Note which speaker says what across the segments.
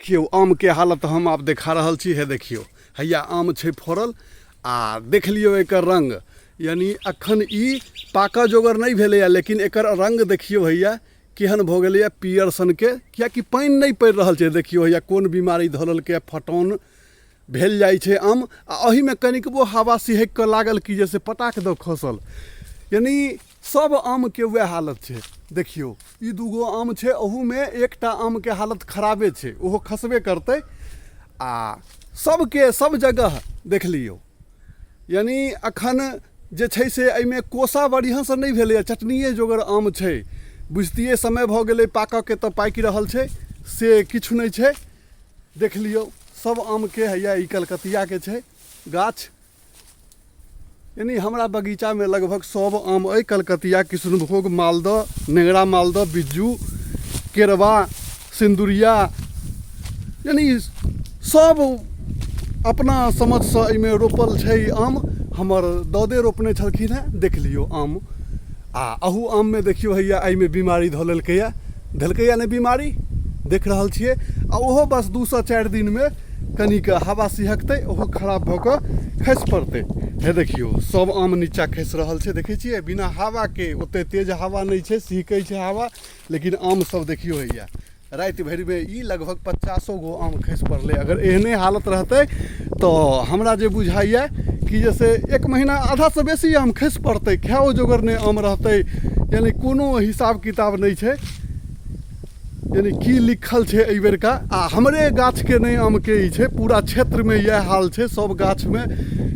Speaker 1: देखियो आम के हालत हम आप देखा रहल छी है। देखियो हैया आम छै फड़ल आ देख लियो एकर रंग, यानी अखन ई पाका जोगर नहीं भेलैया, लेकिन एकर रंग देखियो हैया केहन भऽ गेलैया पियर सन के, कियाकि पानि नहीं पड़ि रहल छै। देखियो हैया कोन बीमारी धरल के फटौन भेल जाइ छै आम, आ एही में कनिकबो हवा सिहक के लागल कि जैसे पटाक दऽ खसल, यानी सब आम के वह हालत छै। देखियो ई दूगो आम छै, ओहू में एकटा आम के हालत खराबे छै, ओहो खसबे करतै। आ सबके सब जगह देख लियो, यानी अखन जे छै से एहिमे कोसा बढ़िया से नहीं भेलैया, चटनिए जोगर आम छै। बुझतिए समय भऽ गेलै पाकऽ के तऽ पाकि रहल छै, से किछु नहीं छै। देख लियो सब आम के हैया ई कलकतिया के छै गाछ, यानी हमरा बगीचा में लगभग सब आम अइ। कलकतिया, कृष्णभोग, मालदह, नेंगरा मालदह, बिज्जू, केरवा, सिंदुरिया, यानी सब अपना समझ से एहिमे रोपल छै आम। हमर ददे रोपने छलखिन हैं, देख लियो आम। आ अहू आम में देखियो हैया एहिमे बीमारी धऽ लेलकैया, धेलकैया ने बीमारी, देख रहल छियै। आ ओहो बस 2 से 4 दिन में कनिक हवा सिहकतै, ओहो खराब भऽ कऽ खसि पड़तै। हे देखियो सब आम नीचा खसि रहल छै, देखै छियै बिना हवा के, ओते तेज हवा नहीं छै, सिहकै छै हवा, लेकिन आम सब देखियो हैया राति भरि में ई लगभग 50 गो आम खसि पड़लै। अगर एहने हालत रहतै तो हमरा जे बुझाइया कि जैसे 1 महीना आधा से बेसी आम खसि पड़तै, खाओ जोगर ने आम रहतै, यानी कोनो हिसाब किताब नहीं छै, यानी की लिखल छै एहि बेर का। आ हमरे गाछ के नहीं आम के ई छै, पूरा क्षेत्र में यह हाल छै, सब गाछ में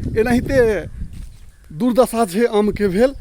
Speaker 1: एनाहिते दुर्दशा छै आम के भेल।